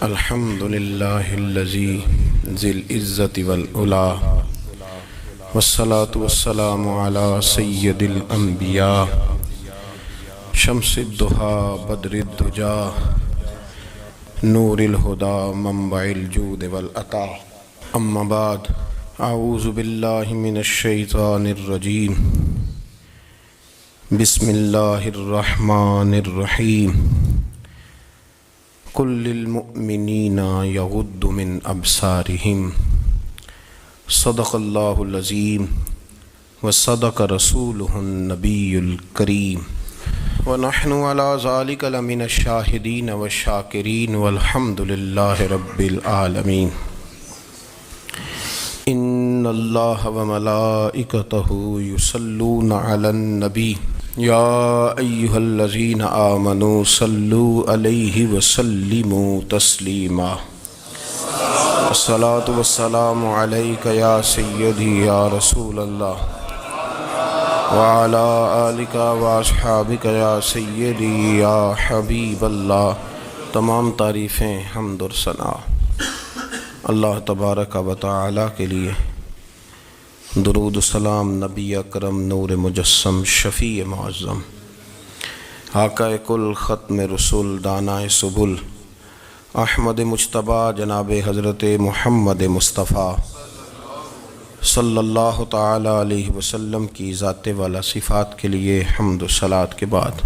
الحمد للہ الذی ذی العزت والعلا والصلاة والسلام علی سید الانبیاء شمس الضحیٰ بدر الدجا نور الہدی منبع الجود والعطا اما بعد اعوذ باللہ من الشیطان الرجیم بسم اللہ الرحمن الرحیم قل للمؤمنین یغضوا من ابصارہم صدق اللہ العظیم وصدق رسولہ النبی الکریم ونحن علی ذلک لمن الشاہدین والشاکرین والحمد للہ رب العالمین ان اللہ وملائکتہ یصلون علی النبی یا ایہا الذین آمنوا صلوا علیہ وسلموا تسلیما الصلاۃ والسلام علیک یا سیدی یا رسول اللہ وعلی آلک واصحابک یا سیدی یا حبیب اللہ۔ تمام تعریفیں حمد و ثنا اللہ تبارک و تعالی کے لیے، درود و سلام نبی اکرم نور مجسم شفیع معظم آقا کل ختم رسول دانائے سبل احمد مجتبی جناب حضرت محمد مصطفیٰ صلی اللہ تعالی علیہ وسلم کی ذات والا صفات کے لیے حمد و صلات کے بعد،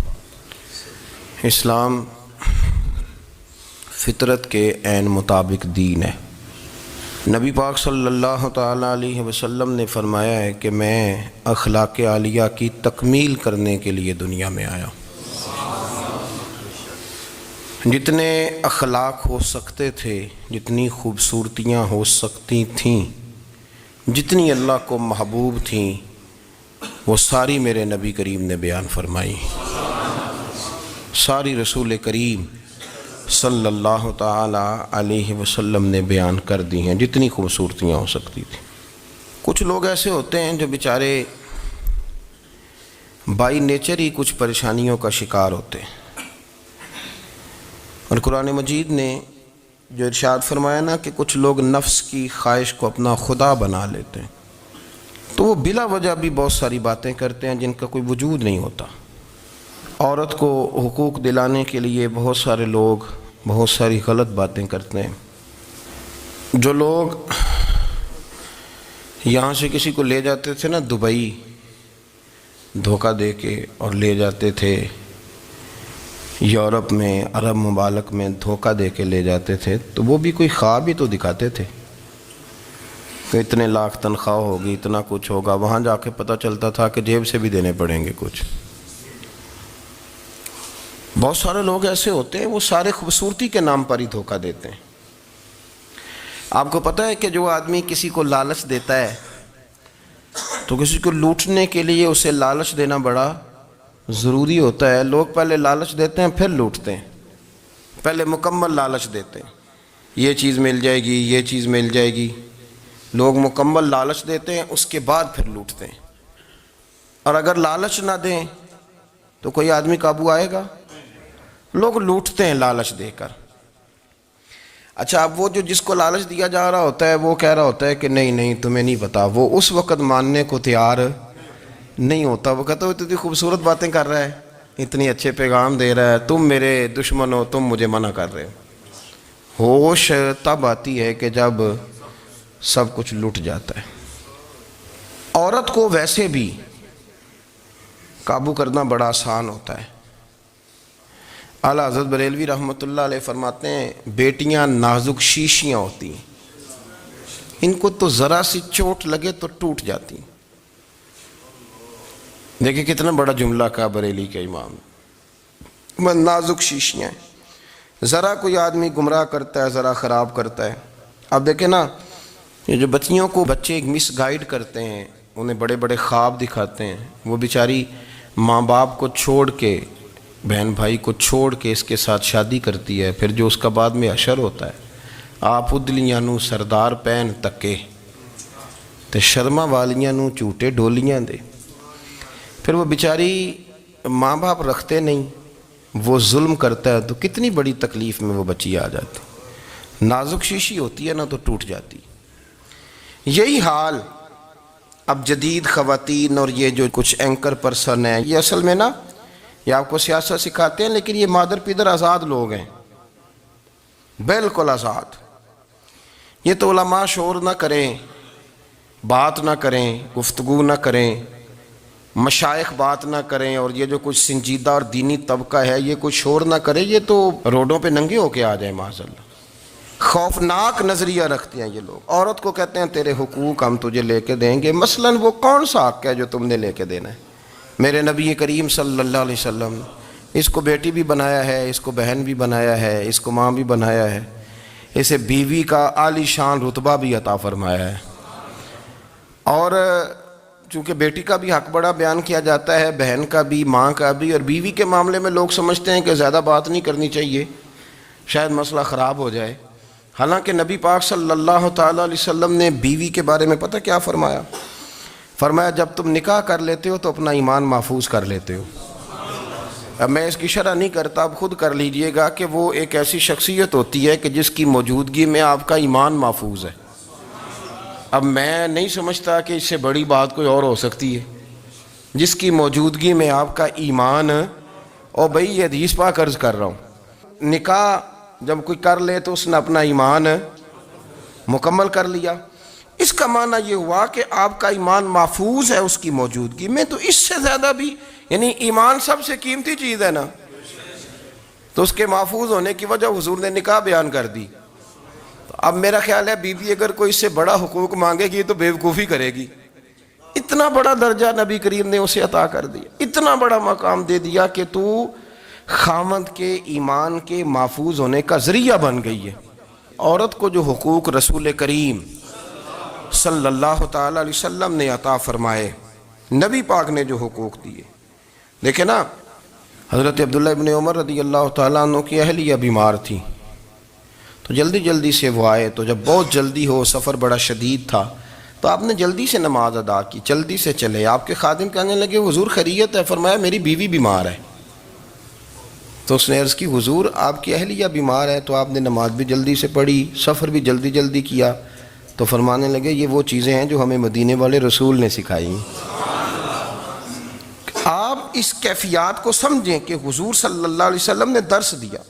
اسلام فطرت کے عین مطابق دین ہے۔ نبی پاک صلی اللہ تعالی علیہ وسلم نے فرمایا ہے کہ میں اخلاق عالیہ کی تکمیل کرنے کے لیے دنیا میں آیا۔ جتنے اخلاق ہو سکتے تھے، جتنی خوبصورتیاں ہو سکتی تھیں، جتنی اللہ کو محبوب تھیں، وہ ساری میرے نبی کریم نے بیان فرمائی، ساری رسول کریم صلی اللہ تعالی علیہ وسلم نے بیان کر دی ہیں، جتنی خوبصورتیاں ہو سکتی تھیں۔ کچھ لوگ ایسے ہوتے ہیں جو بیچارے بائی نیچر ہی کچھ پریشانیوں کا شکار ہوتے ہیں، اور قرآن مجید نے جو ارشاد فرمایا نا کہ کچھ لوگ نفس کی خواہش کو اپنا خدا بنا لیتے ہیں، تو وہ بلا وجہ بھی بہت ساری باتیں کرتے ہیں جن کا کوئی وجود نہیں ہوتا۔ عورت کو حقوق دلانے کے لیے بہت سارے لوگ بہت ساری غلط باتیں کرتے ہیں۔ جو لوگ یہاں سے کسی کو لے جاتے تھے نا دبئی، دھوکہ دے کے اور لے جاتے تھے یورپ میں، عرب ممالک میں دھوکہ دے کے لے جاتے تھے، تو وہ بھی کوئی خواب ہی تو دکھاتے تھے کہ اتنے لاکھ تنخواہ ہوگی، اتنا کچھ ہوگا۔ وہاں جا کے پتہ چلتا تھا کہ جیب سے بھی دینے پڑیں گے کچھ۔ بہت سارے لوگ ایسے ہوتے ہیں، وہ سارے خوبصورتی کے نام پر ہی دھوکہ دیتے ہیں۔ آپ کو پتہ ہے کہ جو آدمی کسی کو لالچ دیتا ہے تو کسی کو لوٹنے کے لیے اسے لالچ دینا بڑا ضروری ہوتا ہے۔ لوگ پہلے لالچ دیتے ہیں پھر لوٹتے ہیں، پہلے مکمل لالچ دیتے ہیں، یہ چیز مل جائے گی، یہ چیز مل جائے گی۔ لوگ مکمل لالچ دیتے ہیں، اس کے بعد پھر لوٹتے ہیں۔ اور اگر لالچ نہ دیں تو کوئی آدمی قابو آئے گا؟ لوگ لوٹتے ہیں لالچ دے کر۔ اچھا، اب وہ جو جس کو لالچ دیا جا رہا ہوتا ہے وہ کہہ رہا ہوتا ہے کہ نہیں نہیں تمہیں نہیں پتا، وہ اس وقت ماننے کو تیار نہیں ہوتا۔ وہ کہتا ہے اتنی خوبصورت باتیں کر رہا ہے، اتنی اچھے پیغام دے رہا ہے، تم میرے دشمن ہو، تم مجھے منع کر رہے ہو۔ ہوش تب آتی ہے کہ جب سب کچھ لٹ جاتا ہے۔ عورت کو ویسے بھی قابو کرنا بڑا آسان ہوتا ہے۔ اعلیٰ حضرت بریلوی رحمۃ اللہ علیہ فرماتے ہیں بیٹیاں نازک شیشیاں ہوتی ہیں، ان کو تو ذرا سی چوٹ لگے تو ٹوٹ جاتی ہیں۔ دیکھیں کتنا بڑا جملہ کہا بریلی کے امام، وہ نازک شیشیاں ہیں، ذرا کوئی آدمی گمراہ کرتا ہے، ذرا خراب کرتا ہے۔ اب دیکھیں نا، یہ جو بچیوں کو بچے مس گائیڈ کرتے ہیں، انہیں بڑے بڑے خواب دکھاتے ہیں، وہ بیچاری ماں باپ کو چھوڑ کے، بہن بھائی کو چھوڑ کے اس کے ساتھ شادی کرتی ہے، پھر جو اس کا بعد میں حشر ہوتا ہے، آپ ادلیاں نو سردار پہن تکے تے شرما والیاں نو جھوٹے ڈولیاں دے۔ پھر وہ بیچاری ماں باپ رکھتے نہیں، وہ ظلم کرتا ہے تو کتنی بڑی تکلیف میں وہ بچی آ جاتی۔ نازک شیشی ہوتی ہے نا تو ٹوٹ جاتی. یہی حال اب جدید خواتین اور یہ جو کچھ اینکر پرسن ہیں، یہ اصل میں نا یہ آپ کو سیاست سکھاتے ہیں، لیکن یہ مادر پیدر آزاد لوگ ہیں، بالکل آزاد. یہ تو علماء شور نہ کریں، بات نہ کریں، گفتگو نہ کریں، مشائخ بات نہ کریں، اور یہ جو کچھ سنجیدہ اور دینی طبقہ ہے یہ کچھ شور نہ کرے، یہ تو روڈوں پہ ننگے ہو کے آ جائیں معاذ اللہ. خوفناک نظریہ رکھتے ہیں یہ لوگ. عورت کو کہتے ہیں تیرے حقوق ہم تجھے لے کے دیں گے. مثلاً وہ کون سا حق ہے جو تم نے لے کے دینا ہے؟ میرے نبی کریم صلی اللہ علیہ وسلم اس کو بیٹی بھی بنایا ہے، اس کو بہن بھی بنایا ہے، اس کو ماں بھی بنایا ہے، اسے بیوی کا عالی شان رتبہ بھی عطا فرمایا ہے. اور چونکہ بیٹی کا بھی حق بڑا بیان کیا جاتا ہے، بہن کا بھی، ماں کا بھی، اور بیوی کے معاملے میں لوگ سمجھتے ہیں کہ زیادہ بات نہیں کرنی چاہیے، شاید مسئلہ خراب ہو جائے. حالانکہ نبی پاک صلی اللہ تعالیٰ علیہ وسلم نے بیوی کے بارے میں پتہ کیا فرمایا؟ فرمایا جب تم نکاح کر لیتے ہو تو اپنا ایمان محفوظ کر لیتے ہو. اب میں اس کی شرح نہیں کرتا، اب خود کر لیجئے گا کہ وہ ایک ایسی شخصیت ہوتی ہے کہ جس کی موجودگی میں آپ کا ایمان محفوظ ہے. اب میں نہیں سمجھتا کہ اس سے بڑی بات کوئی اور ہو سکتی ہے، جس کی موجودگی میں آپ کا ایمان. اور بھئی یہ حدیث پاک عرض کر رہا ہوں، نکاح جب کوئی کر لے تو اس نے اپنا ایمان مکمل کر لیا. اس کا معنی یہ ہوا کہ آپ کا ایمان محفوظ ہے اس کی موجودگی میں. تو اس سے زیادہ بھی، یعنی ایمان سب سے قیمتی چیز ہے نا، تو اس کے محفوظ ہونے کی وجہ حضور نے نکاح بیان کر دی. تو اب میرا خیال ہے بیوی اگر کوئی اس سے بڑا حقوق مانگے گی تو بیوقوفی کرے گی. اتنا بڑا درجہ نبی کریم نے اسے عطا کر دیا، اتنا بڑا مقام دے دیا کہ تو خامند کے ایمان کے محفوظ ہونے کا ذریعہ بن گئی ہے. عورت کو جو حقوق رسول کریم صلی اللہ تعالیٰ علیہ وسلم نے عطا فرمائے، نبی پاک نے جو حقوق دیے، دیکھیں نا، حضرت عبداللہ ابن عمر رضی اللہ تعالیٰ عنہ کی اہلیہ بیمار تھی، تو جلدی جلدی سے وہ آئے. تو جب بہت جلدی ہو، سفر بڑا شدید تھا، تو آپ نے جلدی سے نماز ادا کی، جلدی سے چلے. آپ کے خادم کہنے لگے حضور خیریت ہے؟ فرمایا میری بیوی بیمار ہے. تو اس نے عرض کی حضور آپ کی اہلیہ بیمار ہے، تو آپ نے نماز بھی جلدی سے پڑھی، سفر بھی جلدی جلدی کیا. تو فرمانے لگے یہ وہ چیزیں ہیں جو ہمیں مدینے والے رسول نے سکھائی. آپ اس کیفیات کو سمجھیں کہ حضور صلی اللہ علیہ وسلم نے درس دیا.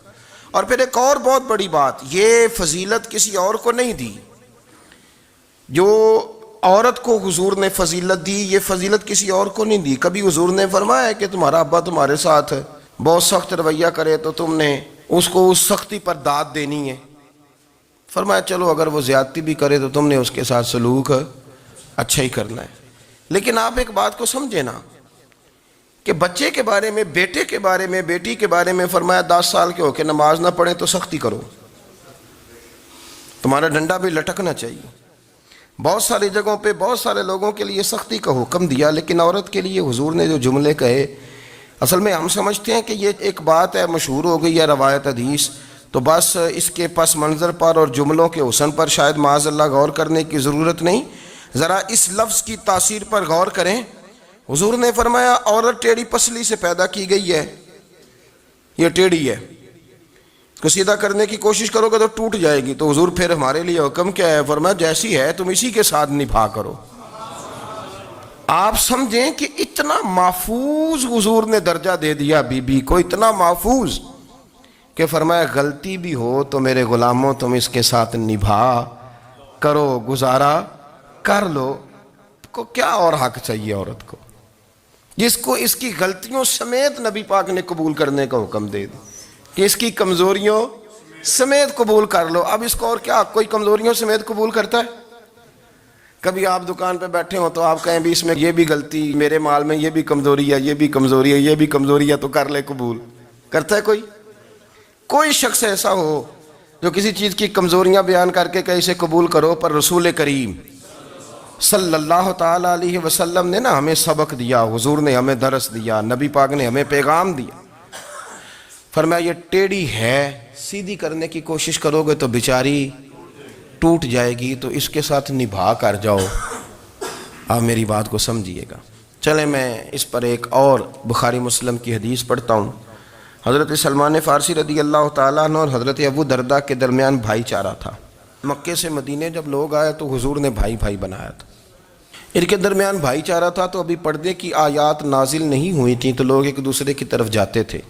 اور پھر ایک اور بہت بڑی بات، یہ فضیلت کسی اور کو نہیں دی. جو عورت کو حضور نے فضیلت دی، یہ فضیلت کسی اور کو نہیں دی. کبھی حضور نے فرمایا کہ تمہارا ابا تمہارے ساتھ بہت سخت رویہ کرے تو تم نے اس کو اس سختی پر داد دینی ہے. فرمایا چلو اگر وہ زیادتی بھی کرے تو تم نے اس کے ساتھ سلوک اچھا ہی کرنا ہے. لیکن آپ ایک بات کو سمجھے نا کہ بچے کے بارے میں، بیٹے کے بارے میں، بیٹی کے بارے میں فرمایا 10 سال کے ہو کے نماز نہ پڑھیں تو سختی کرو، تمہارا ڈنڈا بھی لٹکنا چاہیے. بہت ساری جگہوں پہ بہت سارے لوگوں کے لیے سختی کا حکم دیا، لیکن عورت کے لیے حضور نے جو جملے کہے، اصل میں ہم سمجھتے ہیں کہ یہ ایک بات ہے، مشہور ہو گئی ہے روایت حدیث، تو بس اس کے پس منظر پر اور جملوں کے حسن پر شاید معاذ اللہ غور کرنے کی ضرورت نہیں. ذرا اس لفظ کی تاثیر پر غور کریں. حضور نے فرمایا عورت ٹیڑھی پسلی سے پیدا کی گئی ہے، یہ ٹیڑھی ہے، اس کو سیدھا کرنے کی کوشش کرو گے تو ٹوٹ جائے گی. تو حضور پھر ہمارے لیے حکم کیا ہے؟ فرمایا جیسی ہے تم اسی کے ساتھ نبھا کرو. آپ سمجھیں کہ اتنا محفوظ حضور نے درجہ دے دیا بی بی کو، اتنا محفوظ کہ فرمایا غلطی بھی ہو تو میرے غلاموں تم اس کے ساتھ نبھا کرو، گزارا کر لو. کو کیا اور حق چاہیے عورت کو، جس کو اس کی غلطیوں سمیت نبی پاک نے قبول کرنے کا حکم دے دی کہ اس کی کمزوریوں سمیت قبول کر لو. اب اس کو اور کیا، کوئی کمزوریوں سمیت قبول کرتا ہے؟ کبھی آپ دکان پہ بیٹھے ہو تو آپ کہیں بھی اس میں یہ بھی غلطی، میرے مال میں یہ بھی کمزوری ہے، یہ بھی کمزوری ہے، یہ بھی کمزوری ہے، تو کر لے قبول. کرتا ہے کوئی؟ کوئی شخص ایسا ہو جو کسی چیز کی کمزوریاں بیان کر کے کہ اسے قبول کرو؟ پر رسول کریم صلی اللہ تعالیٰ علیہ وسلم نے نا ہمیں سبق دیا، حضور نے ہمیں درس دیا، نبی پاک نے ہمیں پیغام دیا. فرمایا یہ ٹیڑھی ہے، سیدھی کرنے کی کوشش کرو گے تو بیچاری ٹوٹ جائے گی، تو اس کے ساتھ نبھا کر جاؤ. آپ میری بات کو سمجھیے گا. چلیں میں اس پر ایک اور بخاری مسلم کی حدیث پڑھتا ہوں. حضرت سلمان فارسی رضی اللہ تعالیٰ عنہ اور حضرت ابو دردہ کے درمیان بھائی چارہ تھا۔ مکے سے مدینے جب لوگ آئے تو حضور نے بھائی بھائی بنایا تھا، ان کے درمیان بھائی چارہ تھا، تو ابھی پردے کی آیات نازل نہیں ہوئی تھیں تو لوگ ایک دوسرے کی طرف جاتے تھے۔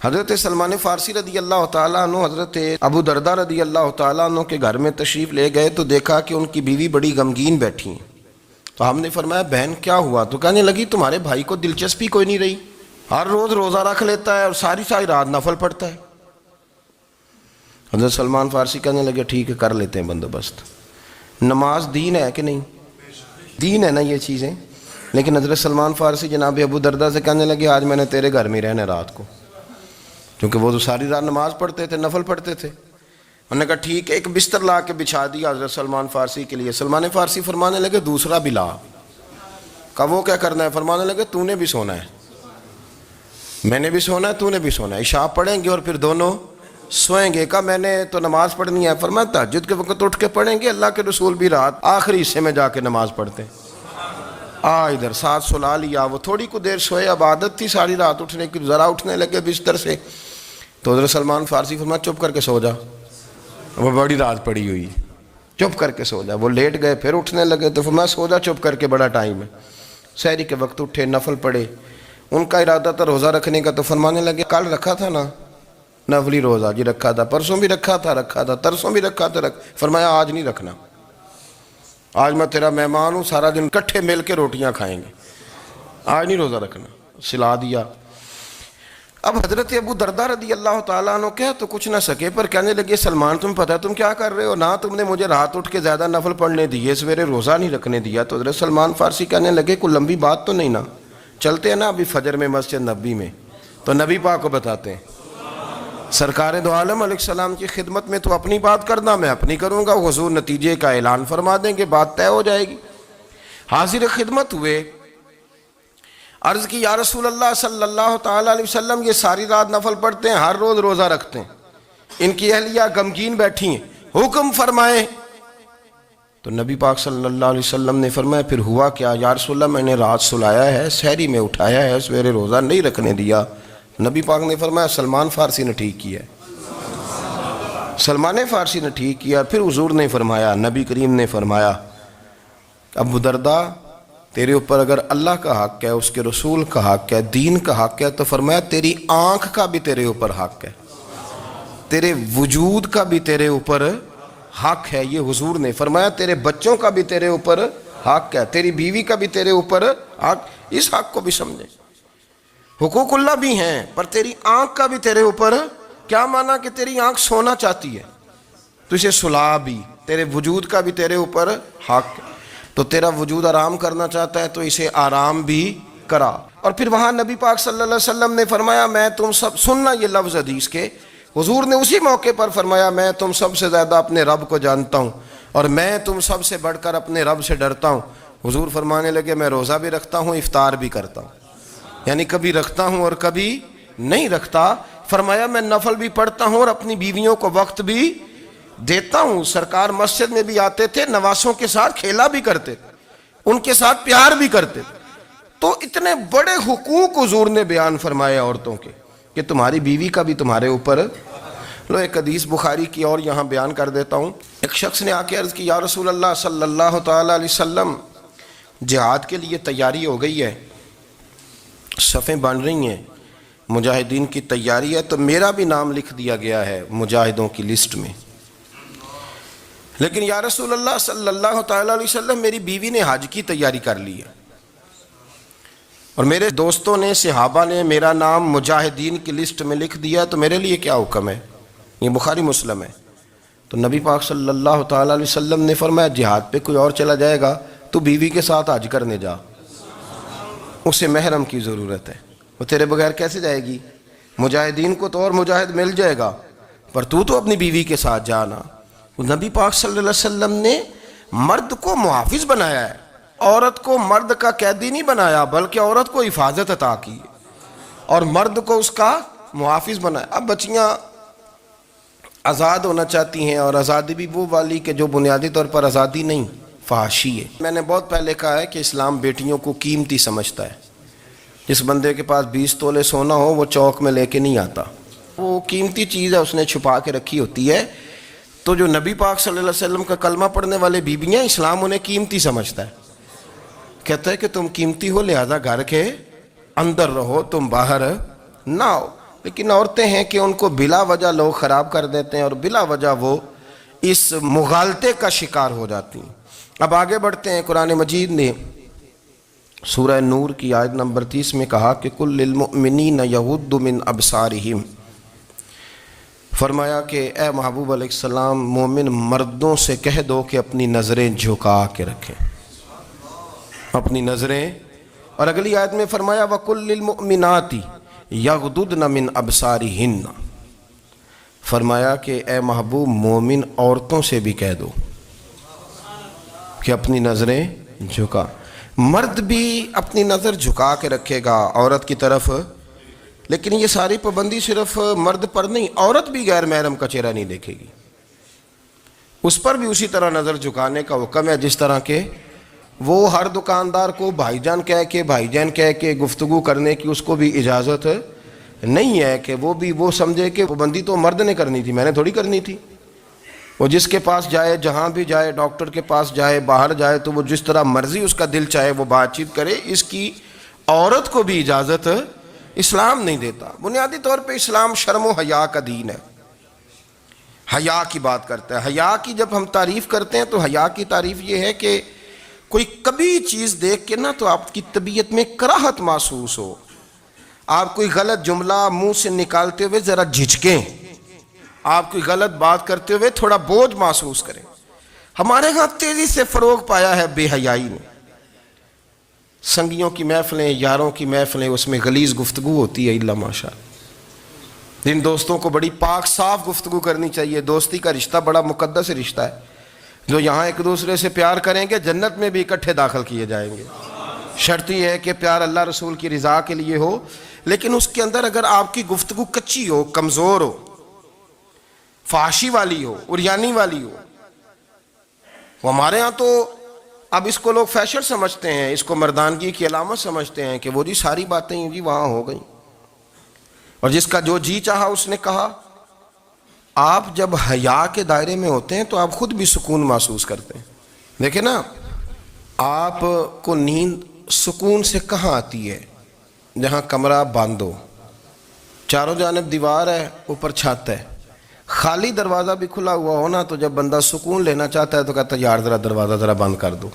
حضرت سلمان فارسی رضی اللہ تعالیٰ عنہ حضرت ابو دردہ رضی اللہ تعالیٰ عنہ کے گھر میں تشریف لے گئے تو دیکھا کہ ان کی بیوی بڑی غمگین بیٹھی ہیں۔ تو ہم نے فرمایا بہن کیا ہوا؟ تو کہنے لگی تمہارے بھائی کو دلچسپی کوئی نہیں رہی، ہر روز روزہ رکھ لیتا ہے اور ساری ساری رات نفل پڑھتا ہے۔ حضرت سلمان فارسی کہنے لگے ٹھیک ہے کر لیتے ہیں بندوبست۔ نماز دین ہے کہ نہیں؟ دین ہے نا یہ چیزیں۔ لیکن حضرت سلمان فارسی جناب ابو دردہ سے کہنے لگے آج میں نے تیرے گھر میں رہنا رات کو، کیونکہ وہ تو ساری رات نماز پڑھتے تھے، نفل پڑھتے تھے۔ انہوں نے کہا ٹھیک ہے، ایک بستر لا کے بچھا دیا حضرت سلمان فارسی کے لیے۔ سلمان فارسی فرمانے لگے دوسرا بھی لا۔ کہا وہ کیا کرنا ہے؟ فرمانے لگے تو نے بھی سونا ہے، میں نے بھی سونا ہے، تو نے بھی سونا ہے، عشاء پڑھیں گے اور پھر دونوں سوئیں گے۔ کہا میں نے تو نماز پڑھنی ہے۔ فرمایا تہجد کے وقت اٹھ کے پڑھیں گے، اللہ کے رسول بھی رات آخری حصے میں جا کے نماز پڑھتے ہیں۔ ادھر ساتھ سلا لیا، وہ تھوڑی کو دیر سوئے، اب عادت تھی ساری رات اٹھنے کی، ذرا اٹھنے لگے بستر سے تو حضرت سلمان فارسی فرمایا چپ کر کے سو جا، وہ بڑی رات پڑی ہوئی، چپ کر کے سو جا۔ وہ لیٹ گئے، پھر اٹھنے لگے تو فرمایا سو جا چپ کر کے، بڑا ٹائم ہے۔ سحری کے وقت اٹھے، نفل پڑھے، ان کا ارادہ تھا روزہ رکھنے کا، تو فرمانے لگے کل رکھا تھا نا نفلی روزہ؟ جی رکھا تھا۔ پرسوں بھی رکھا تھا، ترسوں بھی رکھا تھا۔ فرمایا آج نہیں رکھنا، آج میں تیرا مہمان ہوں، سارا دن کٹھے مل کے روٹیاں کھائیں گے، آج نہیں روزہ رکھنا۔ سلا دیا۔ اب حضرت ابو دردہ رضی اللہ تعالیٰ عنہ کہہ تو کچھ نہ سکے، پر کہنے لگے سلمان تم پتہ تم کیا کر رہے ہو؟ نہ تم نے مجھے رات اٹھ کے زیادہ نفل پڑھنے دیے، سویرے روزہ نہیں رکھنے دیا۔ تو حضرت سلمان فارسی کہنے لگے کوئی لمبی بات تو نہیں نا، چلتے ہیں نا ابھی فجر میں مسجد نبی میں، تو نبی پاک کو بتاتے ہیں سرکار دو عالم علیہ السلام کی خدمت میں تو اپنی بات کرنا، میں اپنی کروں گا، حضور نتیجے کا اعلان فرما دیں گے، بات طے ہو جائے گی۔ حاضر خدمت ہوئے، عرض کی یا رسول اللہ صلی اللہ تعالیٰ علیہ وسلم یہ ساری رات نفل پڑھتے ہیں، ہر روز روزہ رکھتے ہیں، ان کی اہلیہ غمگین بیٹھی ہیں، حکم فرمائیں۔ تو نبی پاک صلی اللہ علیہ وسلم نے فرمایا پھر ہوا کیا؟ یا رسول اللہ میں نے رات سلایا ہے، سحری میں اٹھایا ہے، سویرے روزہ نہیں رکھنے دیا۔ نبی پاک نے فرمایا سلمان فارسی نے ٹھیک کیا ہے، سلمان فارسی نے ٹھیک کیا۔ پھر حضور نے فرمایا، نبی کریم نے فرمایا ابو دردہ تیرے اوپر اگر اللہ کا حق ہے، اس کے رسول کا حق ہے، دین کا حق ہے، تو فرمایا تیری آنکھ کا بھی تیرے اوپر حق ہے، تیرے وجود کا بھی تیرے اوپر حق ہے۔ یہ حضور نے فرمایا تیرے بچوں کا بھی تیرے اوپر حق ہے، تیری بیوی کا بھی تیرے اوپر حق۔ اس حق کو بھی سمجھے، حقوق اللہ بھی ہیں، پر تیری آنکھ کا بھی تیرے اوپر کیا مانا کہ تیری آنکھ سونا چاہتی ہے تو اسے سلا بھی، تیرے وجود کا بھی تیرے اوپر حق ہے، تو تیرا وجود آرام کرنا چاہتا ہے تو اسے آرام بھی کرا۔ اور پھر وہاں نبی پاک صلی اللہ علیہ وسلم نے فرمایا میں تم سب، سننا یہ لفظ حدیث کے، حضور نے اسی موقع پر فرمایا میں تم سب سے زیادہ اپنے رب کو جانتا ہوں اور میں تم سب سے بڑھ کر اپنے رب سے ڈرتا ہوں۔ حضور فرمانے لگے میں روزہ بھی رکھتا ہوں، افطار بھی کرتا ہوں، یعنی کبھی رکھتا ہوں اور کبھی نہیں رکھتا۔ فرمایا میں نفل بھی پڑھتا ہوں اور اپنی بیویوں کو وقت بھی دیتا ہوں۔ سرکار مسجد میں بھی آتے تھے، نواسوں کے ساتھ کھیلا بھی کرتے تھے، ان کے ساتھ پیار بھی کرتے تھے۔ تو اتنے بڑے حقوق حضور نے بیان فرمائے عورتوں کے کہ تمہاری بیوی کا بھی تمہارے اوپر۔ لو ایک حدیث بخاری کی اور یہاں بیان کر دیتا ہوں۔ ایک شخص نے آ کے عرض کی یا رسول اللہ صلی اللہ تعالیٰ علیہ وسلم جہاد کے لیے تیاری ہو گئی ہے، صفیں بن رہی ہیں، مجاہدین کی تیاری ہے، تو میرا بھی نام لکھ دیا گیا ہے مجاہدوں کی لسٹ میں، لیکن یا رسول اللہ صلی اللہ تعالیٰ علیہ وسلم میری بیوی نے حج کی تیاری کر لی ہے اور میرے دوستوں نے، صحابہ نے میرا نام مجاہدین کی لسٹ میں لکھ دیا، تو میرے لیے کیا حکم ہے؟ یہ بخاری مسلم ہے۔ تو نبی پاک صلی اللہ تعالیٰ علیہ وسلم نے فرمایا جہاد پہ کوئی اور چلا جائے گا تو بیوی کے ساتھ حج کرنے جا، اسے محرم کی ضرورت ہے، وہ تیرے بغیر کیسے جائے گی؟ مجاہدین کو تو اور مجاہد مل جائے گا، پر تو اپنی بیوی کے ساتھ جانا۔ نبی پاک صلی اللہ علیہ وسلم نے مرد کو محافظ بنایا ہے، عورت کو مرد کا قیدی نہیں بنایا، بلکہ عورت کو حفاظت عطا کی اور مرد کو اس کا محافظ بنایا۔ اب بچیاں آزاد ہونا چاہتی ہیں، اور آزادی بھی وہ والی کہ جو بنیادی طور پر آزادی نہیں، فحاشی ہے۔ میں نے بہت پہلے کہا ہے کہ اسلام بیٹیوں کو قیمتی سمجھتا ہے، جس بندے کے پاس 20 تولے سونا ہو وہ چوک میں لے کے نہیں آتا، وہ قیمتی چیز ہے، اس نے چھپا کے رکھی ہوتی ہے۔ تو جو نبی پاک صلی اللہ علیہ وسلم کا کلمہ پڑھنے والے بیویاں، اسلام انہیں قیمتی سمجھتا ہے، کہتا ہے کہ تم قیمتی ہو لہذا گھر کے اندر رہو، تم باہر نہ آؤ۔ لیکن عورتیں ہیں کہ ان کو بلا وجہ لوگ خراب کر دیتے ہیں اور بلا وجہ وہ اس مغالطے کا شکار ہو جاتی ہیں۔ اب آگے بڑھتے ہیں۔ قرآن مجید نے سورہ نور کی آیت نمبر 30 میں کہا کہ کل للمؤمنین یغضوا من ابصارہم، فرمایا کہ اے محبوب علیہ السلام مومن مردوں سے کہہ دو کہ اپنی نظریں جھکا کے رکھیں، اپنی نظریں۔ اور اگلی آیت میں فرمایا وَقُلْ لِلْمُؤْمِنَاتِ يَغْضُضْنَ مِنْ أَبْصَارِهِنَّ، فرمایا کہ اے محبوب مومن عورتوں سے بھی کہہ دو کہ اپنی نظریں جھکا۔ مرد بھی اپنی نظر جھکا کے رکھے گا عورت کی طرف، لیکن یہ ساری پابندی صرف مرد پر نہیں، عورت بھی غیر محرم کا چہرہ نہیں دیکھے گی، اس پر بھی اسی طرح نظر جھکانے کا حکم ہے، جس طرح کہ وہ ہر دکاندار کو بھائی جان کہہ کے گفتگو کرنے کی اس کو بھی اجازت نہیں ہے کہ وہ سمجھے کہ پابندی تو مرد نے کرنی تھی، میں نے تھوڑی کرنی تھی۔ وہ جس کے پاس جائے، جہاں بھی جائے، ڈاکٹر کے پاس جائے، باہر جائے، تو وہ جس طرح مرضی اس کا دل چاہے وہ بات چیت کرے، اس کی عورت کو بھی اجازت اسلام نہیں دیتا۔ بنیادی طور پہ اسلام شرم و حیا کا دین ہے، حیا کی بات کرتا ہے۔ حیا کی جب ہم تعریف کرتے ہیں تو حیا کی تعریف یہ ہے کہ کوئی کبھی چیز دیکھ کے نا تو آپ کی طبیعت میں کراہت محسوس ہو، آپ کوئی غلط جملہ منہ سے نکالتے ہوئے ذرا جھجکیں، آپ کوئی غلط بات کرتے ہوئے تھوڑا بوجھ محسوس کریں۔ ہمارے ہاں تیزی سے فروغ پایا ہے بے حیائی نے، سنگیوں کی محفلیں، یاروں کی محفلیں، اس میں غلیظ گفتگو ہوتی ہے الا ماشاء اللہ۔ جن دوستوں کو بڑی پاک صاف گفتگو کرنی چاہیے، دوستی کا رشتہ بڑا مقدس رشتہ ہے، جو یہاں ایک دوسرے سے پیار کریں گے جنت میں بھی اکٹھے داخل کیے جائیں گے۔ شرط یہ ہے کہ پیار اللہ رسول کی رضا کے لیے ہو، لیکن اس کے اندر اگر آپ کی گفتگو کچی ہو، کمزور ہو، فحاشی والی ہو، عریانی والی ہو، وہ ہمارے ہاں تو اب اس کو لوگ فیشن سمجھتے ہیں، اس کو مردانگی کی علامت سمجھتے ہیں کہ وہ جی ساری باتیں جی وہاں ہو گئیں، اور جس کا جو جی چاہا اس نے کہا۔ آپ جب حیا کے دائرے میں ہوتے ہیں تو آپ خود بھی سکون محسوس کرتے ہیں۔ دیکھیں نا، آپ کو نیند سکون سے کہاں آتی ہے؟ جہاں کمرہ بند ہو، چاروں جانب دیوار ہے، اوپر چھت ہے، خالی دروازہ بھی کھلا ہوا ہو نا، تو جب بندہ سکون لینا چاہتا ہے تو کہتا ہے یار ذرا دروازہ ذرا بند کر دو۔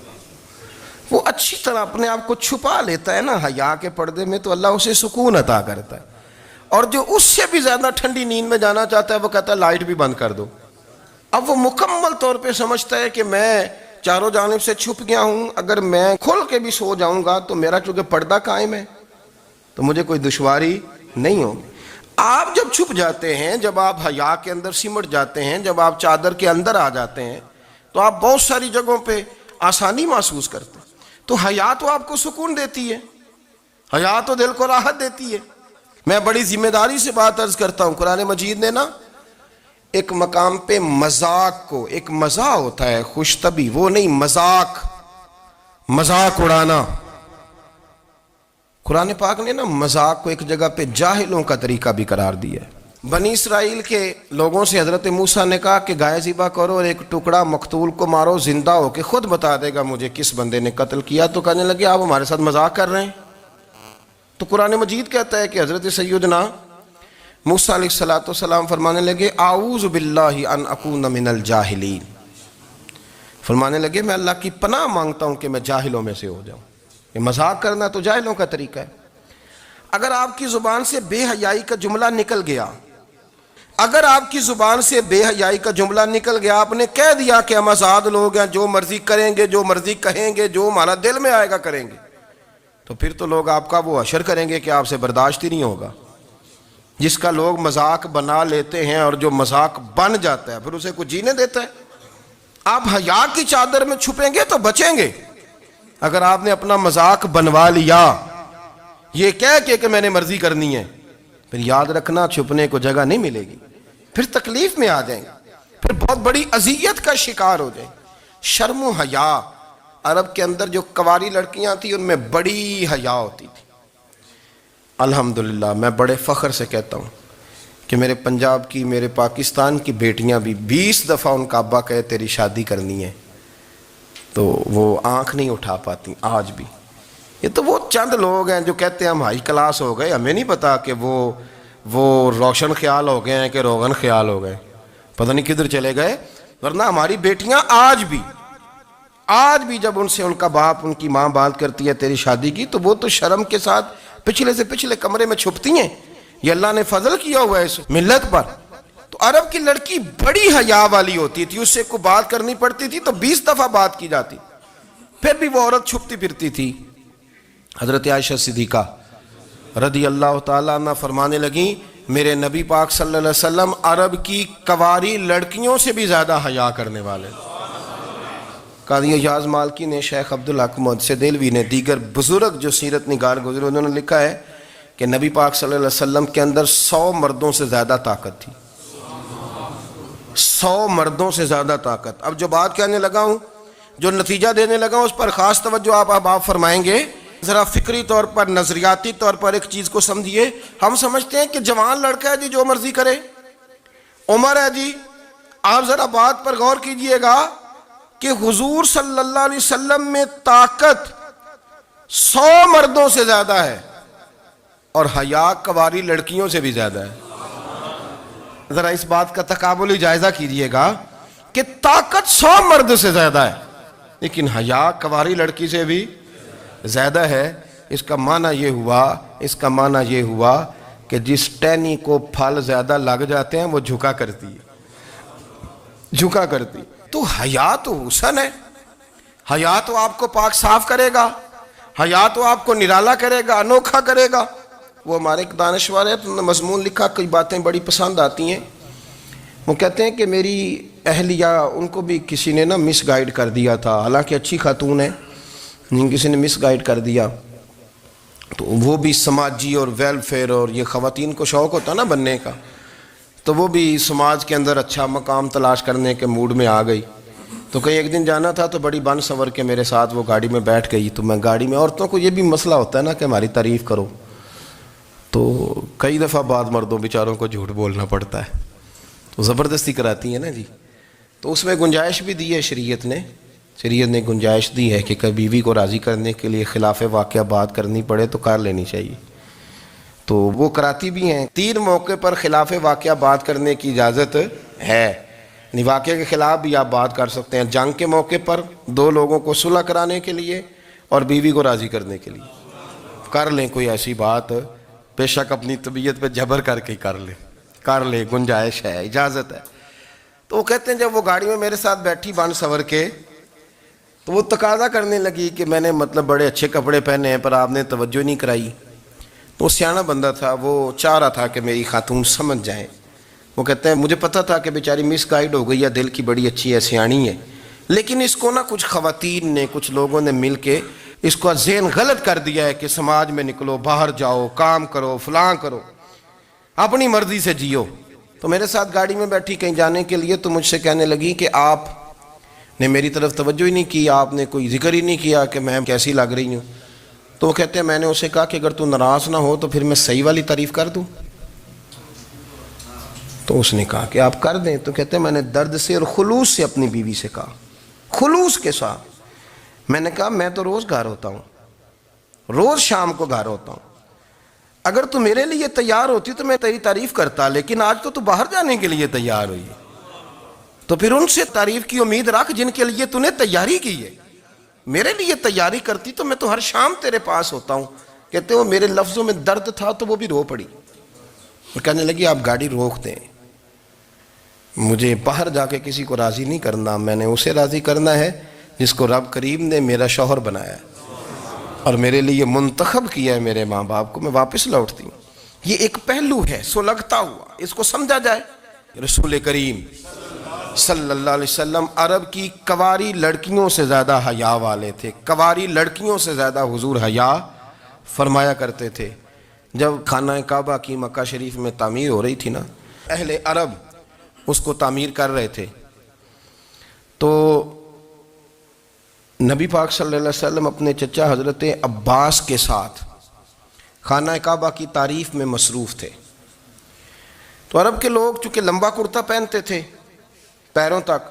وہ اچھی طرح اپنے آپ کو چھپا لیتا ہے نا حیا کے پردے میں، تو اللہ اسے سکون عطا کرتا ہے۔ اور جو اس سے بھی زیادہ ٹھنڈی نیند میں جانا چاہتا ہے وہ کہتا ہے لائٹ بھی بند کر دو۔ اب وہ مکمل طور پہ سمجھتا ہے کہ میں چاروں جانب سے چھپ گیا ہوں، اگر میں کھل کے بھی سو جاؤں گا تو میرا چونکہ پردہ قائم ہے تو مجھے کوئی دشواری نہیں ہوگی۔ آپ جب چھپ جاتے ہیں، جب آپ حیا کے اندر سمٹ جاتے ہیں، جب آپ چادر کے اندر آ جاتے ہیں تو آپ بہت ساری جگہوں پہ آسانی محسوس کرتے ہیں۔ تو حیا تو آپ کو سکون دیتی ہے، حیا تو دل کو راحت دیتی ہے۔ میں بڑی ذمہ داری سے بات عرض کرتا ہوں، قرآن مجید نے نا ایک مقام پہ مذاق کو، ایک مزاح ہوتا ہے خوش طبی، وہ نہیں، مذاق اڑانا، قرآن پاک نے نا مذاق کو ایک جگہ پہ جاہلوں کا طریقہ بھی قرار دیا ہے۔ بنی اسرائیل کے لوگوں سے حضرت موسیٰ نے کہا کہ گائے ذبح کرو اور ایک ٹکڑا مقتول کو مارو، زندہ ہو کے خود بتا دے گا مجھے کس بندے نے قتل کیا۔ تو کہنے لگے آپ ہمارے ساتھ مذاق کر رہے ہیں۔ تو قرآن مجید کہتا ہے کہ حضرت سیدنا موسیٰ علیہ السلام فرمانے لگے اعوذ باللہ ان اکون من الجاہلین، فرمانے لگے میں اللہ کی پناہ مانگتا ہوں کہ میں جاہلوں میں سے ہو جاؤں۔ یہ مذاق کرنا تو جاہلوں کا طریقہ ہے۔ اگر آپ کی زبان سے بے حیائی کا جملہ نکل گیا، اگر آپ کی زبان سے بے حیائی کا جملہ نکل گیا، آپ نے کہہ دیا کہ ہم آزاد لوگ ہیں، جو مرضی کریں گے، جو مرضی کہیں گے، جو ہمارا دل میں آئے گا کریں گے، تو پھر تو لوگ آپ کا وہ حشر کریں گے کہ آپ سے برداشت ہی نہیں ہوگا۔ جس کا لوگ مذاق بنا لیتے ہیں اور جو مذاق بن جاتا ہے پھر اسے کچھ جینے دیتا ہے۔ آپ حیا کی چادر میں چھپیں گے تو بچیں گے، اگر آپ نے اپنا مذاق بنوا لیا یہ کہہ کے کہ میں نے مرضی کرنی ہے، پھر یاد رکھنا چھپنے کو جگہ نہیں ملے گی، پھر تکلیف میں آ جائیں گے، پھر بہت بڑی اذیت کا شکار ہو جائیں۔ شرم و حیا، عرب کے اندر جو کنواری لڑکیاں تھیں ان میں بڑی حیا ہوتی تھی، الحمدللہ میں بڑے فخر سے کہتا ہوں کہ میرے پنجاب کی، میرے پاکستان کی بیٹیاں بھی 20 دفعہ ان کا ابا کہے تیری شادی کرنی ہے تو وہ آنکھ نہیں اٹھا پاتی آج بھی۔ یہ تو وہ چند لوگ ہیں جو کہتے ہیں ہم ہائی کلاس ہو گئے، ہمیں نہیں پتا کہ وہ روشن خیال ہو گئے ہیں کہ روغن خیال ہو گئے، پتہ نہیں کدھر چلے گئے۔ ورنہ ہماری بیٹیاں آج بھی جب ان سے ان کا باپ، ان کی ماں بات کرتی ہے تیری شادی کی، تو وہ تو شرم کے ساتھ پچھلے سے پچھلے کمرے میں چھپتی ہیں۔ یہ اللہ نے فضل کیا ہوا ہے اس ملت پر۔ تو عرب کی لڑکی بڑی حیا والی ہوتی تھی، اس سے کوئی بات کرنی پڑتی تھی تو 20 دفعہ بات کی جاتی، پھر بھی وہ عورت چھپتی پھرتی تھی۔ حضرت عائشہ صدیقہ رضی اللہ تعالیٰ عنہ فرمانے لگیں میرے نبی پاک صلی اللہ علیہ وسلم عرب کی کواری لڑکیوں سے بھی زیادہ حیا کرنے والے۔ قاضی اعجاز مالکی نے، شیخ عبدالحق محدث دہلوی نے، دیگر بزرگ جو سیرت نگار گزرے، انہوں نے لکھا ہے کہ نبی پاک صلی اللہ علیہ وسلم کے اندر 100 مردوں سے زیادہ طاقت تھی، 100 مردوں سے زیادہ طاقت۔ اب جو بات کہنے لگا ہوں، جو نتیجہ دینے لگا ہوں، اس پر خاص توجہ آپ فرمائیں گے۔ ذرا فکری طور پر، نظریاتی طور پر ایک چیز کو سمجھیے۔ ہم سمجھتے ہیں کہ جوان لڑکا ہے جی جو مرضی کرے، عمر ہے جی۔ آپ ذرا بات پر غور کیجئے گا کہ حضور صلی اللہ علیہ وسلم میں طاقت 100 مردوں سے زیادہ ہے اور حیا کواری لڑکیوں سے بھی زیادہ ہے۔ ذرا اس بات کا تقابلی جائزہ کیجئے گا کہ طاقت 100 مرد سے زیادہ ہے لیکن حیا کواری لڑکی سے بھی زیادہ ہے۔ اس کا معنی یہ ہوا کہ جس ٹہنی کو پھل زیادہ لگ جاتے ہیں وہ جھکا کرتی ہے۔ تو حیا تو حسن ہے، حیا تو آپ کو پاک صاف کرے گا، حیا تو آپ کو نرالا کرے گا، انوکھا کرے گا۔ وہ ہمارے ایک دانشور ہے، تو مضمون لکھا، کئی باتیں بڑی پسند آتی ہیں۔ وہ کہتے ہیں کہ میری اہلیہ، ان کو بھی کسی نے مس گائیڈ کر دیا تھا، حالانکہ اچھی خاتون ہے، کسی نے مس گائیڈ کر دیا۔ تو وہ بھی سماجی اور ویلفیئر، اور یہ خواتین کو شوق ہوتا نا بننے کا، تو وہ بھی سماج کے اندر اچھا مقام تلاش کرنے کے موڈ میں آ گئی۔ تو کہیں ایک دن جانا تھا تو بڑی بن سنور کے میرے ساتھ وہ گاڑی میں بیٹھ گئی۔ تو میں گاڑی میں، عورتوں کو یہ بھی مسئلہ ہوتا ہے نا کہ ہماری تعریف کرو، تو کئی دفعہ بعض مردوں بیچاروں کو جھوٹ بولنا پڑتا ہے، تو زبردستی کراتی ہیں نا جی۔ تو اس میں گنجائش بھی دی ہے شریعت نے گنجائش دی ہے کہ بیوی کو راضی کرنے کے لیے خلاف واقعہ بات کرنی پڑے تو کر لینی چاہیے، تو وہ کراتی بھی ہیں۔ 3 موقع پر خلاف واقعہ بات کرنے کی اجازت ہے، واقعے کے خلاف بھی آپ بات کر سکتے ہیں۔ جنگ کے موقع پر 2 لوگوں کو صلح کرانے کے لیے اور بیوی کو راضی کرنے کے لیے کر لیں کوئی ایسی بات، بے شک اپنی طبیعت پہ جبر کر کے کر لیں، گنجائش ہے، اجازت ہے۔ تو وہ کہتے ہیں جب وہ گاڑی میں میرے ساتھ بیٹھی بن سنور کے، تو وہ تقاضا کرنے لگی کہ میں نے بڑے اچھے کپڑے پہنے ہیں پر آپ نے توجہ نہیں کرائی۔ تو وہ سیاںا بندہ تھا، وہ چاہ رہا تھا کہ میری خاتون سمجھ جائیں۔ وہ کہتے ہیں مجھے پتہ تھا کہ بیچاری مس گائیڈ ہو گئی ہے، دل کی بڑی اچھی ہے، سیاਣੀ ہے، لیکن اس کو کچھ خواتین نے، کچھ لوگوں نے مل کے اس کو ذہن غلط کر دیا ہے کہ سماج میں نکلو، باہر جاؤ، کام کرو، فلاں کرو، اپنی مرضی سے جیو۔ تو میرے ساتھ گاڑی میں بیٹھی کہیں جانے کے لیے، تو مجھ سے کہنے لگی کہ آپ نے میری طرف توجہ ہی نہیں کی، آپ نے کوئی ذکر ہی نہیں کیا کہ میں کیسی لگ رہی ہوں۔ تو وہ کہتے ہیں میں نے اسے کہا کہ اگر تو ناراض نہ ہو تو پھر میں صحیح والی تعریف کر دوں۔ تو اس نے کہا کہ آپ کر دیں۔ تو کہتے ہیں میں نے درد سے اور خلوص سے اپنی بیوی سے کہا، خلوص کے ساتھ میں نے کہا میں تو روز گھر ہوتا ہوں، روز شام کو گھر ہوتا ہوں، اگر تو میرے لیے تیار ہوتی تو میں تیری تعریف کرتا، لیکن آج تو باہر جانے کے لیے تیار ہوئی، تو پھر ان سے تعریف کی امید رکھ جن کے لیے تو نے تیاری کی ہے۔ میرے لیے تیاری کرتی تو میں تو ہر شام تیرے پاس ہوتا ہوں۔ کہتے ہیں وہ میرے لفظوں میں درد تھا تو وہ بھی رو پڑی، اور کہنے لگی آپ گاڑی روک دیں، مجھے باہر جا کے کسی کو راضی نہیں کرنا، میں نے اسے راضی کرنا ہے جس کو رب کریم نے میرا شوہر بنایا ہے اور میرے لیے منتخب کیا ہے میرے ماں باپ کو۔ میں واپس لوٹتی ہوں۔ یہ ایک پہلو ہے سلگتا ہوا، اس کو سمجھا جائے۔ رسول کریم صلی اللہ علیہ وسلم عرب کی کواری لڑکیوں سے زیادہ حیا والے تھے، کواری لڑکیوں سے زیادہ حضور حیا فرمایا کرتے تھے۔ جب خانہ کعبہ کی مکہ شریف میں تعمیر ہو رہی تھی نا، اہل عرب اس کو تعمیر کر رہے تھے، تو نبی پاک صلی اللہ علیہ وسلم اپنے چچا حضرت عباس کے ساتھ خانہ کعبہ کی تعریف میں مصروف تھے۔ تو عرب کے لوگ چونکہ لمبا کرتا پہنتے تھے پیروں تک،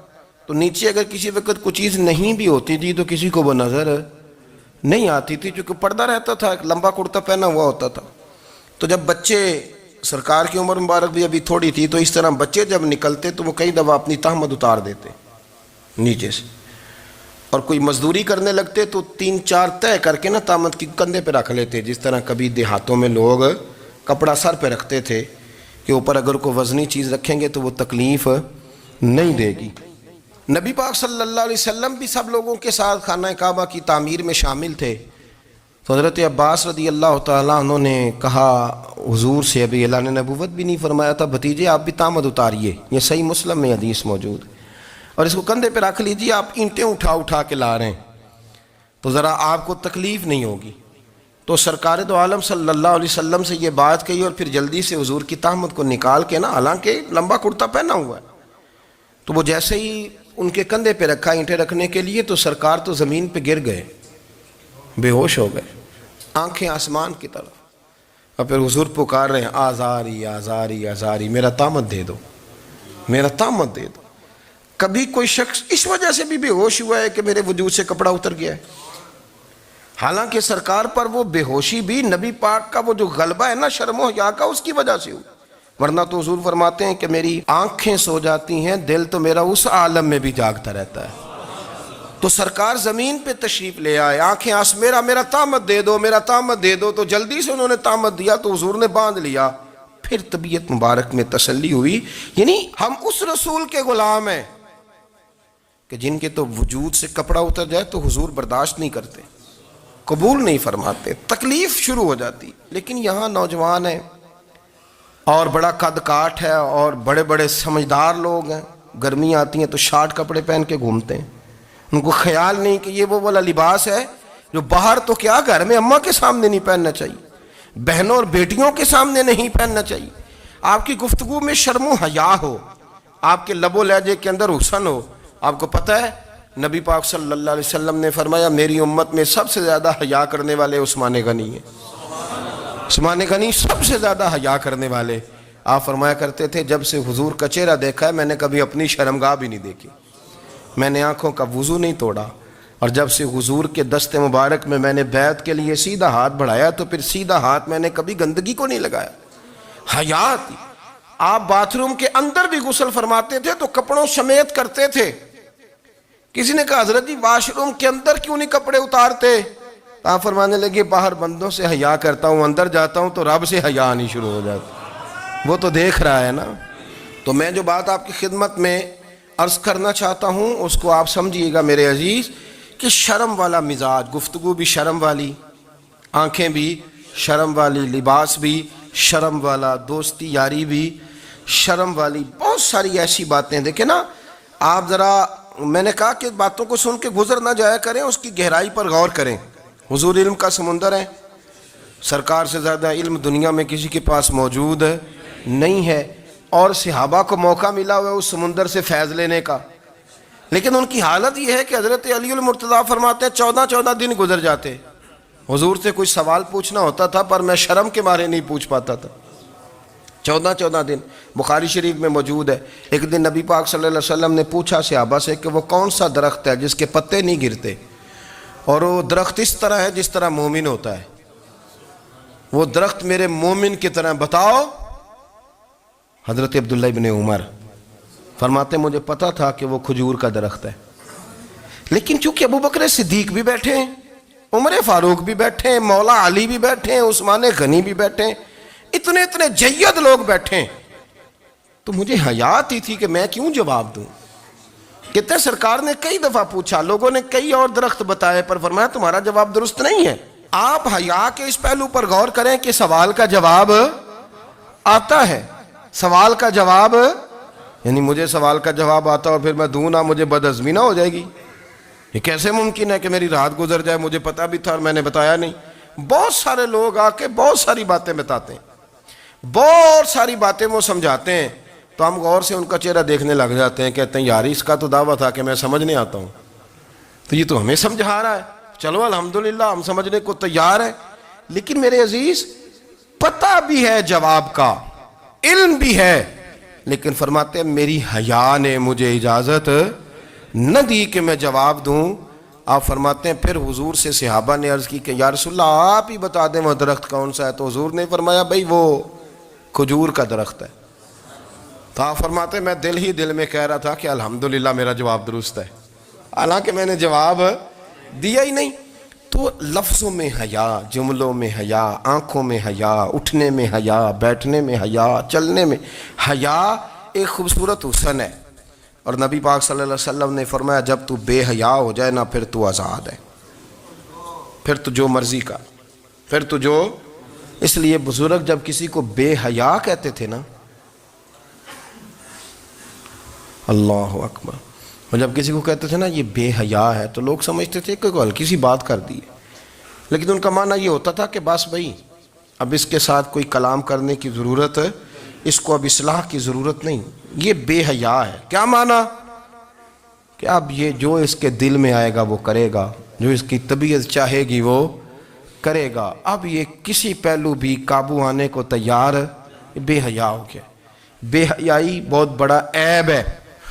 تو نیچے اگر کسی وقت کوئی چیز نہیں بھی ہوتی تھی تو کسی کو وہ نظر نہیں آتی تھی، چونکہ پردہ رہتا تھا، ایک لمبا کرتا پہنا ہوا ہوتا تھا۔ تو جب بچے، سرکار کی عمر مبارک بھی ابھی تھوڑی تھی، تو اس طرح بچے جب نکلتے تو وہ کئی دفعہ اپنی تہمت اتار دیتے نیچے سے، اور کوئی مزدوری کرنے لگتے تو 3-4 طے کر کے نا تہمت کی کندھے پہ رکھ لیتے، جس طرح کبھی دیہاتوں میں لوگ کپڑا سر پہ رکھتے تھے کہ اوپر اگر کوئی وزنی چیز رکھیں گے تو وہ تکلیف نہیں دے گی۔ نبی پاک صلی اللہ علیہ وسلم بھی سب لوگوں کے ساتھ خانہ کعبہ کی تعمیر میں شامل تھے۔ تو حضرت عباس رضی اللہ تعالیٰ عنہ نے کہا حضور سے، ابھی اعلان نبوت بھی نہیں فرمایا تھا، بھتیجے آپ بھی تہمت اتاریے، یہ صحیح مسلم میں حدیث موجود ہے، اور اس کو کندھے پہ رکھ لیجیے، آپ اینٹیں اٹھا کے لا رہے ہیں تو ذرا آپ کو تکلیف نہیں ہوگی۔ تو سرکار دو عالم صلی اللہ علیہ وسلم سے یہ بات کہی، اور پھر جلدی سے حضور کی تہمت کو نکال کے نا، حالانکہ لمبا کرتا پہنا ہوا ہے، تو وہ جیسے ہی ان کے کندھے پہ رکھا اینٹیں رکھنے کے لیے، تو سرکار تو زمین پہ گر گئے، بے ہوش ہو گئے، آنکھیں آسمان کی طرف، اور پھر حضور پکار رہے ہیں آزاری آزاری آزاری، میرا تہمت دے دو، میرا تہمت دے دو۔ کبھی کوئی شخص اس وجہ سے بھی بے ہوش ہوا ہے کہ میرے وجود سے کپڑا اتر گیا ہے؟ حالانکہ سرکار پر وہ بے ہوشی بھی نبی پاک کا وہ جو غلبہ ہے نا شرم و حیا کا، اس کی وجہ سے ہوئی، ورنہ تو حضور فرماتے ہیں کہ میری آنکھیں سو جاتی ہیں، دل تو میرا اس عالم میں بھی جاگتا رہتا ہے۔ تو سرکار زمین پہ تشریف لے آئے، آنکھیں میرا تہمت دے دو، میرا تہمت دے دو، تو جلدی سے انہوں نے تہمت دیا تو حضور نے باندھ لیا۔ پھر طبیعت مبارک میں تسلی ہوئی، یعنی ہم اس رسول کے غلام ہیں کہ جن کے تو وجود سے کپڑا اتر جائے تو حضور برداشت نہیں کرتے، قبول نہیں فرماتے، تکلیف شروع ہو جاتی۔ لیکن یہاں نوجوان ہیں اور بڑا قد کاٹ ہے اور بڑے بڑے سمجھدار لوگ ہیں، گرمی آتی ہیں تو شارٹ کپڑے پہن کے گھومتے ہیں، ان کو خیال نہیں کہ یہ وہ والا لباس ہے جو باہر تو کیا گھر میں اماں کے سامنے نہیں پہننا چاہیے، بہنوں اور بیٹیوں کے سامنے نہیں پہننا چاہیے۔ آپ کی گفتگو میں شرم و حیا ہو، آپ کے لب و لہجے کے اندر حسن ہو۔ آپ کو پتہ ہے نبی پاک صلی اللہ علیہ وسلم نے فرمایا میری امت میں سب سے زیادہ حیا کرنے والے عثمان غنی ہیں، عثمان غنی سب سے زیادہ حیا کرنے والے۔ آپ فرمایا کرتے تھے جب سے حضور کا چہرہ دیکھا ہے میں نے کبھی اپنی شرمگاہ بھی نہیں دیکھی، میں نے آنکھوں کا وضو نہیں توڑا، اور جب سے حضور کے دست مبارک میں نے بیعت کے لیے سیدھا ہاتھ بڑھایا تو پھر سیدھا ہاتھ میں نے کبھی گندگی کو نہیں لگایا۔ حیا تھی۔ آپ باتھ روم کے اندر بھی غسل فرماتے تھے تو کپڑوں سمیت کرتے تھے۔ کسی نے کہا حضرت جی واش روم کے اندر کیوں نہیں کپڑے اتارتے؟ آپ فرمانے لگے باہر بندوں سے حیا کرتا ہوں، اندر جاتا ہوں تو رب سے حیا آنی شروع ہو جاتی، وہ تو دیکھ رہا ہے نا۔ تو میں جو بات آپ کی خدمت میں عرض کرنا چاہتا ہوں اس کو آپ سمجھیے گا میرے عزیز، کہ شرم والا مزاج، گفتگو بھی شرم والی، آنکھیں بھی شرم والی، لباس بھی شرم والا، دوستی یاری بھی شرم والی، بہت ساری ایسی باتیں۔ دیکھیں نا آپ ذرا، میں نے کہا کہ باتوں کو سن کے گزر نہ جایا کریں، اس کی گہرائی پر غور کریں۔ حضور علم کا سمندر ہے، سرکار سے زیادہ علم دنیا میں کسی کے پاس موجود نہیں ہے، اور صحابہ کو موقع ملا ہوا ہے اس سمندر سے فیض لینے کا، لیکن ان کی حالت یہ ہے کہ حضرت علی المرتضیٰ فرماتے ہیں 14 دن گزر جاتے، حضور سے کوئی سوال پوچھنا ہوتا تھا پر میں شرم کے مارے نہیں پوچھ پاتا تھا۔ 14 دن بخاری شریف میں موجود ہے۔ ایک دن نبی پاک صلی اللہ علیہ وسلم نے پوچھا صحابہ سے کہ وہ کون سا درخت ہے جس کے پتے نہیں گرتے، اور وہ درخت اس طرح ہے جس طرح مومن ہوتا ہے، وہ درخت میرے مومن کی طرح بتاؤ۔ حضرت عبداللہ ابن عمر فرماتے مجھے پتا تھا کہ وہ کھجور کا درخت ہے، لیکن چونکہ ابو بکر صدیق بھی بیٹھے ہیں، عمر فاروق بھی بیٹھے ہیں، مولا علی بھی بیٹھے ہیں، عثمان غنی بھی بیٹھے ہیں، اتنے جید لوگ بیٹھے ہیں، تو مجھے حیا آتی تھی کہ میں کیوں جواب دوں۔ کہتے سرکار نے کئی دفعہ پوچھا، لوگوں نے کئی اور درخت بتائے، پر فرمایا تمہارا جواب درست نہیں ہے۔ آپ حیا کے اس پہلو پر غور کریں کہ سوال کا جواب آتا ہے، سوال کا جواب، یعنی مجھے سوال کا جواب آتا اور پھر میں دوں نہ، مجھے بدعزمی نہ ہو جائے گی؟ یہ کیسے ممکن ہے کہ میری رات گزر جائے، مجھے پتا بھی تھا اور میں نے بتایا نہیں؟ بہت سارے لوگ آ کے بہت ساری باتیں بتاتے ہیں، بہت ساری باتیں وہ سمجھاتے ہیں، تو ہم غور سے ان کا چہرہ دیکھنے لگ جاتے ہیں، کہتے ہیں یار اس کا تو دعویٰ تھا کہ میں سمجھنے آتا ہوں، تو یہ تو ہمیں سمجھا رہا ہے، چلو الحمدللہ ہم سمجھنے کو تیار ہیں۔ لیکن میرے عزیز پتہ بھی ہے جواب کا، علم بھی ہے، لیکن فرماتے ہیں میری حیا نے مجھے اجازت نہ دی کہ میں جواب دوں۔ آپ فرماتے ہیں پھر حضور سے صحابہ نے عرض کی کہ یا رسول اللہ آپ ہی بتا دیں وہ درخت کون سا ہے، تو حضور نے فرمایا بھئی وہ کھجور کا درخت ہے۔ تو آپ فرماتے ہیں میں دل ہی دل میں کہہ رہا تھا کہ الحمدللہ میرا جواب درست ہے، حالانکہ میں نے جواب دیا ہی نہیں۔ تو لفظوں میں حیا، جملوں میں حیا، آنکھوں میں حیا، اٹھنے میں حیا، بیٹھنے میں حیا، چلنے میں حیا ایک خوبصورت حسن ہے۔ اور نبی پاک صلی اللہ علیہ وسلم نے فرمایا جب تو بے حیا ہو جائے نا پھر تو آزاد ہے، پھر تو جو مرضی کا، پھر تو جو۔ اس لیے بزرگ جب کسی کو بے حیا کہتے تھے نا، اللہ اکبر، اور جب کسی کو کہتے تھے نا یہ بے حیا ہے تو لوگ سمجھتے تھے کہ کوئی ہلکی سی بات کر دی ہے، لیکن ان کا معنی یہ ہوتا تھا کہ بس بھائی اب اس کے ساتھ کوئی کلام کرنے کی ضرورت ہے، اس کو اب اصلاح کی ضرورت نہیں، یہ بے حیا ہے۔ کیا معنی؟ کہ اب یہ جو اس کے دل میں آئے گا وہ کرے گا، جو اس کی طبیعت چاہے گی وہ کرے گا، اب یہ کسی پہلو بھی قابو آنے کو تیار، بے حیا ہو گیا۔ بے حیائی بہت بڑا عیب ہے۔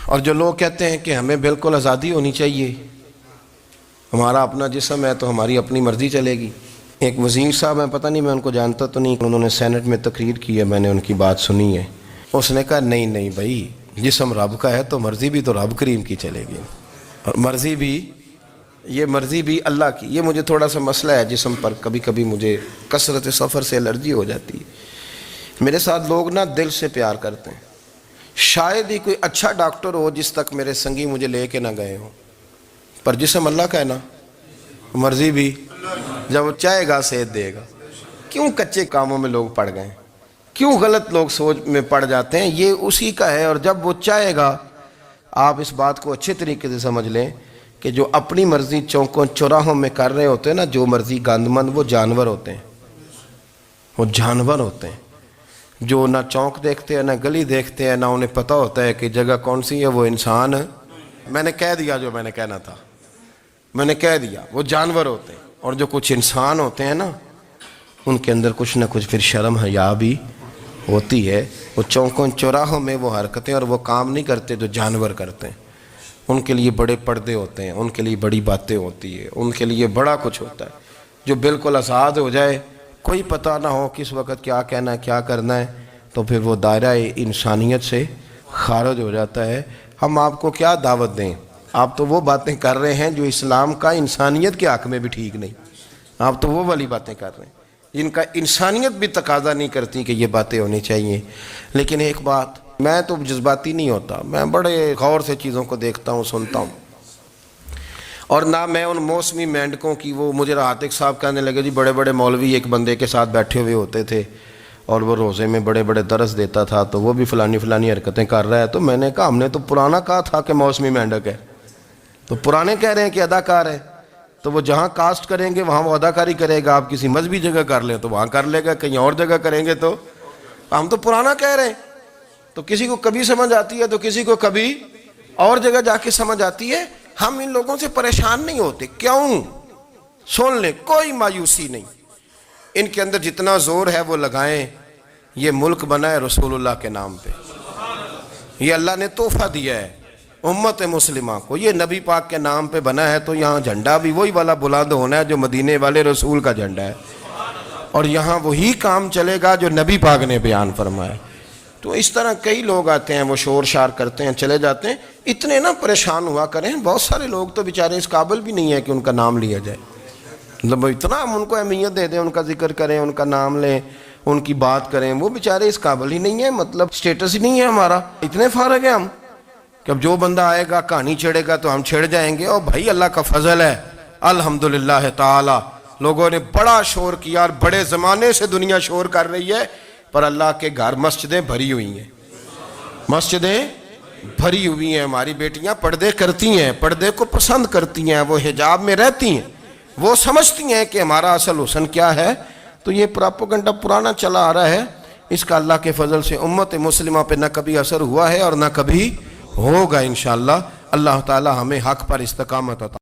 اور جو لوگ کہتے ہیں کہ ہمیں بالکل آزادی ہونی چاہیے، ہمارا اپنا جسم ہے تو ہماری اپنی مرضی چلے گی۔ ایک وزیر صاحب ہیں، پتہ نہیں میں ان کو جانتا تو نہیں، انہوں نے سینٹ میں تقریر کی ہے، میں نے ان کی بات سنی ہے۔ اس نے کہا نہیں نہیں بھائی، جسم رب کا ہے تو مرضی بھی تو رب کریم کی چلے گی، اور مرضی بھی یہ مرضی بھی اللہ کی۔ یہ مجھے تھوڑا سا مسئلہ ہے جسم پر، کبھی کبھی مجھے کثرت سفر سے الرجی ہو جاتی ہے۔ میرے ساتھ لوگ نا دل سے پیار کرتے ہیں، شاید ہی کوئی اچھا ڈاکٹر ہو جس تک میرے سنگی مجھے لے کے نہ گئے ہوں، پر جسم اللہ کا ہے نا، مرضی بھی جب وہ چاہے گا صحت دے گا۔ کیوں کچے کاموں میں لوگ پڑ گئے، کیوں غلط لوگ سوچ میں پڑ جاتے ہیں؟ یہ اسی کا ہے، اور جب وہ چاہے گا، آپ اس بات کو اچھے طریقے سے سمجھ لیں کہ جو اپنی مرضی چوکوں چوراہوں میں کر رہے ہوتے ہیں نا، جو مرضی گاندمند، وہ جانور ہوتے ہیں، وہ جانور ہوتے ہیں جو نہ چونک دیکھتے ہیں نہ گلی دیکھتے ہیں، نہ انہیں پتہ ہوتا ہے کہ جگہ کون سی ہے۔ وہ انسان، میں نے کہہ دیا جو میں نے کہنا تھا، میں نے کہہ دیا، وہ جانور ہوتے ہیں۔ اور جو کچھ انسان ہوتے ہیں نا، ان کے اندر کچھ نہ کچھ پھر شرم حیا بھی ہوتی ہے۔ وہ چوکوں چوراہوں میں وہ حرکتیں اور وہ کام نہیں کرتے جو جانور کرتے ہیں۔ ان کے لیے بڑے پردے ہوتے ہیں، ان کے لیے بڑی باتیں ہوتی ہے، ان کے لیے بڑا کچھ ہوتا ہے۔ جو بالکل آزاد ہو جائے، کوئی پتہ نہ ہو کس وقت کیا کہنا ہے کیا کرنا ہے، تو پھر وہ دائرہ انسانیت سے خارج ہو جاتا ہے۔ ہم آپ کو کیا دعوت دیں؟ آپ تو وہ باتیں کر رہے ہیں جو اسلام کا انسانیت کے حق میں بھی ٹھیک نہیں، آپ تو وہ والی باتیں کر رہے ہیں جن کا انسانیت بھی تقاضا نہیں کرتی کہ یہ باتیں ہونی چاہیے۔ لیکن ایک بات، میں تو جذباتی نہیں ہوتا، میں بڑے غور سے چیزوں کو دیکھتا ہوں، سنتا ہوں، اور نہ میں ان موسمی مینڈکوں کی۔ وہ مجھے راحت صاحب کہنے لگے جی بڑے بڑے مولوی ایک بندے کے ساتھ بیٹھے ہوئے ہوتے تھے اور وہ روزے میں بڑے بڑے درس دیتا تھا، تو وہ بھی فلانی فلانی حرکتیں کر رہا ہے۔ تو میں نے کہا ہم نے تو پرانا کہا تھا کہ موسمی مینڈک ہے، تو پرانے کہہ رہے ہیں کہ اداکار ہے، تو وہ جہاں کاسٹ کریں گے وہاں وہ اداکاری کرے گا۔ آپ کسی مذہبی جگہ کر لیں تو وہاں کر لے گا، کہیں اور جگہ کریں گے تو ہم تو پرانا کہہ رہے ہیں۔ تو کسی کو کبھی سمجھ آتی ہے تو کسی کو کبھی اور جگہ جا کے سمجھ آتی ہے۔ ہم ان لوگوں سے پریشان نہیں ہوتے، کیوں؟ سن لیں، کوئی مایوسی نہیں، ان کے اندر جتنا زور ہے وہ لگائیں۔ یہ ملک بنا ہے رسول اللہ کے نام پہ، یہ اللہ نے تحفہ دیا ہے امت مسلمہ کو، یہ نبی پاک کے نام پہ بنا ہے، تو یہاں جھنڈا بھی وہی والا بلند ہونا ہے جو مدینے والے رسول کا جھنڈا ہے، اور یہاں وہی کام چلے گا جو نبی پاک نے بیان فرمایا۔ تو اس طرح کئی لوگ آتے ہیں، وہ شور شار کرتے ہیں، چلے جاتے ہیں۔ اتنے نہ پریشان ہوا کریں، بہت سارے لوگ تو بیچارے اس قابل بھی نہیں ہے کہ ان کا نام لیا جائے، مطلب اتنا ہم ان کو اہمیت دے دیں، ان کا ذکر کریں، ان کا نام لیں، ان کی بات کریں، وہ بیچارے اس قابل ہی نہیں ہے، مطلب سٹیٹس ہی نہیں ہے ہمارا۔ اتنے فارغ ہیں ہم کہ اب جو بندہ آئے گا کہانی چھیڑے گا تو ہم چھیڑ جائیں گے۔ اور بھائی اللہ کا فضل ہے الحمدللہ تعالی، لوگوں نے بڑا شور کیا، اور بڑے زمانے سے دنیا شور کر رہی ہے، پر اللہ کے گھر مسجدیں بھری ہوئی ہیں، مسجدیں بھری ہوئی ہیں۔ ہماری بیٹیاں پردے کرتی ہیں، پردے کو پسند کرتی ہیں، وہ حجاب میں رہتی ہیں، وہ سمجھتی ہیں کہ ہمارا اصل حسن کیا ہے۔ تو یہ پراپوگنڈا پرانا چلا آ رہا ہے، اس کا اللہ کے فضل سے امت مسلمہ پہ نہ کبھی اثر ہوا ہے اور نہ کبھی ہوگا انشاءاللہ۔ اللہ تعالی ہمیں حق پر استقامت عطا